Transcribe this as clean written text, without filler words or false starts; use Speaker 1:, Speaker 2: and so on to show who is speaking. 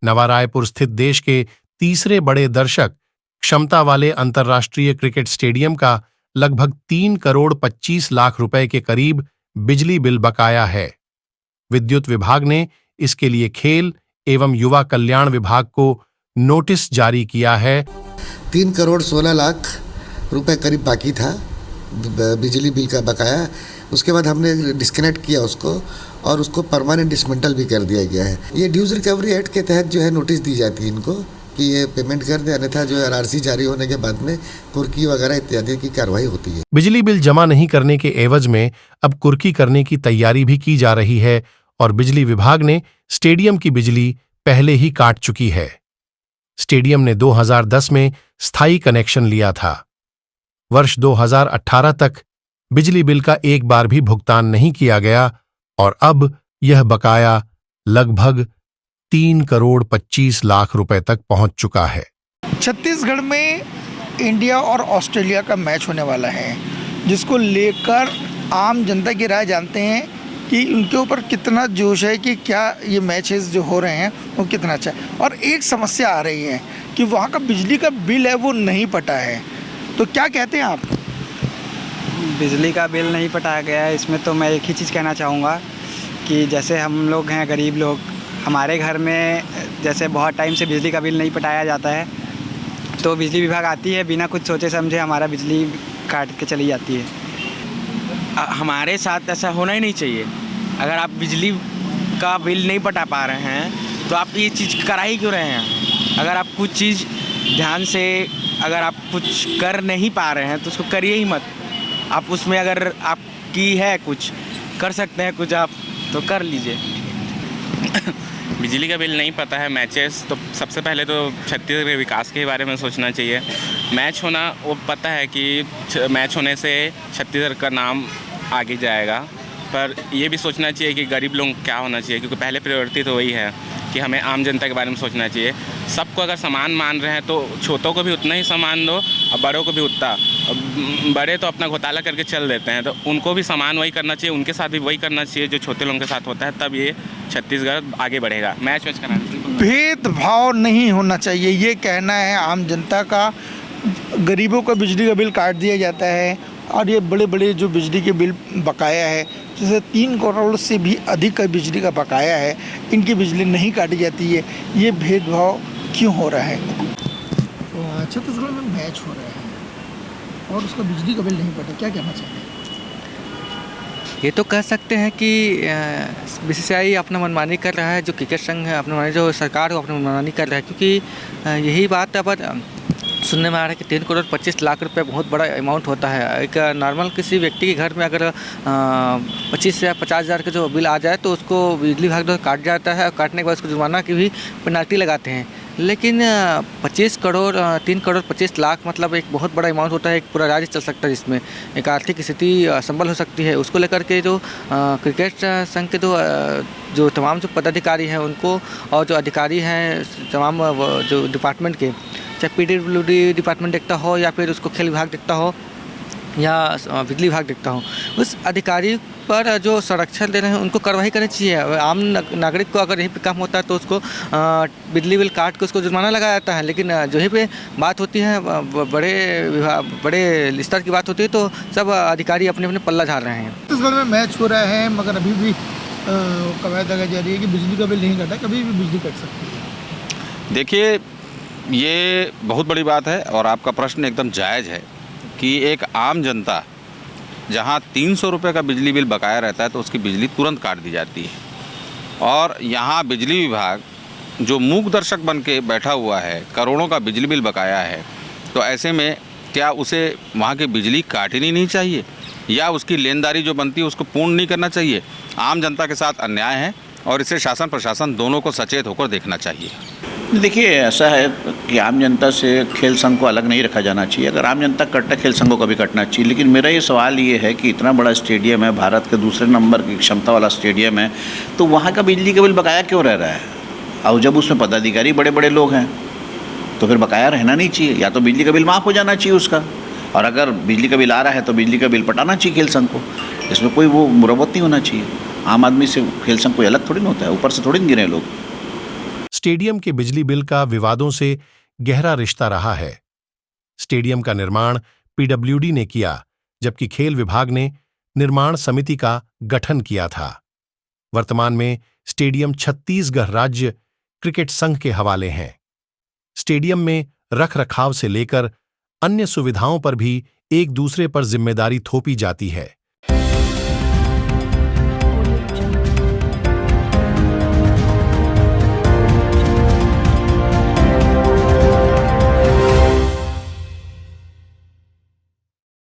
Speaker 1: नवा रायपुर स्थित देश के तीसरे बड़े दर्शक क्षमता वाले अंतर्राष्ट्रीय क्रिकेट स्टेडियम का लगभग 3 करोड़ 25 लाख रुपए के करीब बिजली बिल बकाया है। विद्युत विभाग ने इसके लिए खेल एवं युवा कल्याण विभाग को नोटिस जारी किया है।
Speaker 2: 3 करोड़ 16 लाख रुपए करीब बाकी था बिजली बिल का बकाया। उसके बाद हमने डिस्कनेक्ट किया उसको और उसको परमानेंट डिसमेंटल भी कर दिया गया है। ये ड्यूज रिकवरी एक्ट के तहत जो है नोटिस दी जाती है इनको कि ये पेमेंट कर दे, अन्यथा जो आरआरसी जारी होने के बाद में कुर्की वगैरह इत्यादि की कार्रवाई होती है।
Speaker 1: बिजली बिल जमा नहीं करने के एवज में अब कुर्की करने की तैयारी भी की जा रही है और बिजली विभाग ने स्टेडियम की बिजली पहले ही काट चुकी है। स्टेडियम ने 2010 में स्थायी कनेक्शन लिया था। वर्ष 2018 तक बिजली बिल का एक बार भी भुगतान नहीं किया गया और अब यह बकाया लगभग 3 करोड़ 25 लाख रुपए तक पहुंच चुका है।
Speaker 3: छत्तीसगढ़ में इंडिया और ऑस्ट्रेलिया का मैच होने वाला है, जिसको लेकर आम जनता की राय जानते हैं कि उनके ऊपर कितना जोश है कि क्या ये मैचेस जो हो रहे हैं वो कितना अच्छा है। और एक समस्या आ रही है कि वहाँ का बिजली का बिल है वो नहीं पटा है, तो क्या कहते हैं आप?
Speaker 4: बिजली का बिल नहीं पटाया गया है, इसमें तो मैं एक ही चीज़ कहना चाहूँगा कि जैसे हम लोग हैं गरीब लोग, हमारे घर में जैसे बहुत टाइम से बिजली का बिल नहीं पटाया जाता है, तो बिजली विभाग आती है बिना कुछ सोचे समझे हमारा बिजली काट के चली जाती है।
Speaker 5: हमारे साथ ऐसा होना ही नहीं चाहिए। अगर आप बिजली का बिल नहीं पटा पा रहे हैं तो आप ये चीज़ करा ही क्यों रहे हैं? अगर आप कुछ चीज़ ध्यान से अगर आप कुछ कर नहीं पा रहे हैं तो उसको करिए ही मत। आप उसमें अगर आपकी है कुछ कर सकते हैं कुछ आप तो कर लीजिए।
Speaker 6: बिजली का बिल नहीं पता है मैचेस, तो सबसे पहले तो छत्तीसगढ़ के विकास के बारे में सोचना चाहिए। मैच होना वो पता है कि मैच होने से छत्तीसगढ़ का नाम आगे जाएगा, पर ये भी सोचना चाहिए कि गरीब लोग क्या होना चाहिए, क्योंकि पहले प्रायोरिटी तो वही है कि हमें आम जनता के बारे में सोचना चाहिए। सबको अगर समान मान रहे हैं तो छोटों को भी उतना ही समान दो और बड़ों को भी उतना। बड़े तो अपना घोटाला करके चल देते हैं, तो उनको भी समान वही करना चाहिए, उनके साथ भी वही करना चाहिए जो छोटे लोगों के साथ होता है, तब ये छत्तीसगढ़ आगे बढ़ेगा। मैच कराना,
Speaker 3: भेदभाव नहीं होना चाहिए, ये कहना है आम जनता का। गरीबों का बिजली का बिल काट दिया जाता है और ये बड़े बड़े जो बिजली के बिल बकाया है, जैसे 3 करोड़ से भी अधिक का बिजली का बकाया है, इनकी बिजली नहीं काटी जाती है। ये भेदभाव क्यों हो रहा है? छत्तीसगढ़ में मैच हो रहा है और उसका बिजली का बिल नहीं पटा, क्या कहना चाहते हैं?
Speaker 7: ये तो कह सकते हैं कि बीसीसीआई अपना मनमानी कर रहा है, जो क्रिकेट संघ है अपना मनमानी, जो सरकार है अपना मनमानी कर रहा है, क्योंकि यही बात अब सुनने में आ रहा है कि 3 करोड़ 25 लाख रुपए बहुत बड़ा अमाउंट होता है। एक नॉर्मल किसी व्यक्ति के घर में अगर 25 या 50 हज़ार का जो बिल आ जाए तो उसको बिजली विभाग द्वारा काट जाता है और काटने के बाद उसको जुर्माना की भी पेनाल्टी लगाते हैं। लेकिन 3 करोड़ 25 लाख मतलब एक बहुत बड़ा अमाउंट होता है, एक पूरा राज्य चल सकता है, जिसमें एक आर्थिक स्थिति संभल हो सकती है। उसको लेकर के जो क्रिकेट संघ के जो तमाम जो पदाधिकारी हैं उनको और जो अधिकारी हैं तमाम जो डिपार्टमेंट के, चाहे पीडब्ल्यूडी डिपार्टमेंट देखता हो या फिर उसको खेल विभाग देखता हो या बिजली विभाग देखता हो, उस अधिकारी पर जो संरक्षण दे रहे हैं उनको कार्रवाई करनी चाहिए। आम नागरिक को अगर यहीं पे काम होता है तो उसको बिजली बिल काट के उसको जुर्माना लगाया जाता है, लेकिन जो यहीं पे बात होती है बड़े स्तर की बात होती है तो सब अधिकारी अपने अपने पल्ला झाड़ रहे हैं।
Speaker 3: छत्तीसगढ़ में मैच हो रहा है मगर अभी भी कवायद लगाई जा रही है कि बिजली का बिल नहीं कटा, कभी भी बिजली कट सकती है।
Speaker 8: देखिए, ये बहुत बड़ी बात है और आपका प्रश्न एकदम जायज़ है कि एक आम जनता जहां 300 रुपये का बिजली बिल बकाया रहता है तो उसकी बिजली तुरंत काट दी जाती है, और यहां बिजली विभाग जो मूक दर्शक बन के बैठा हुआ है, करोड़ों का बिजली बिल बकाया है, तो ऐसे में क्या उसे वहां की बिजली काटनी नहीं चाहिए या उसकी लेनदारी जो बनती है उसको पूर्ण नहीं करना चाहिए? आम जनता के साथ अन्याय है और इसे शासन प्रशासन दोनों को सचेत होकर देखना चाहिए।
Speaker 9: देखिए, ऐसा है कि आम जनता से खेल संघ को अलग नहीं रखा जाना चाहिए। अगर आम जनता कटता खेल संघ को कभी कटना चाहिए, लेकिन मेरा ये सवाल ये है कि इतना बड़ा स्टेडियम है, भारत के दूसरे नंबर की क्षमता वाला स्टेडियम है, तो वहाँ का बिजली का बिल बकाया क्यों रह रहा है? और जब उसमें पदाधिकारी बड़े बड़े लोग हैं तो फिर बकाया रहना नहीं चाहिए, या तो बिजली का बिल माफ़ हो जाना चाहिए उसका, और अगर बिजली का बिल आ रहा है तो बिजली का बिल पटाना चाहिए खेल संघ को। इसमें कोई वो मुरव्वत नहीं होना चाहिए। आम आदमी से खेल संघ कोई अलग थोड़ी ना होता है, ऊपर से थोड़ी नहीं गिरे लोग।
Speaker 1: स्टेडियम के बिजली बिल का विवादों से गहरा रिश्ता रहा है। स्टेडियम का निर्माण पीडब्ल्यूडी ने किया, जबकि खेल विभाग ने निर्माण समिति का गठन किया था। वर्तमान में स्टेडियम छत्तीसगढ़ राज्य क्रिकेट संघ के हवाले हैं। स्टेडियम में रखरखाव से लेकर अन्य सुविधाओं पर भी एक दूसरे पर जिम्मेदारी थोपी जाती है।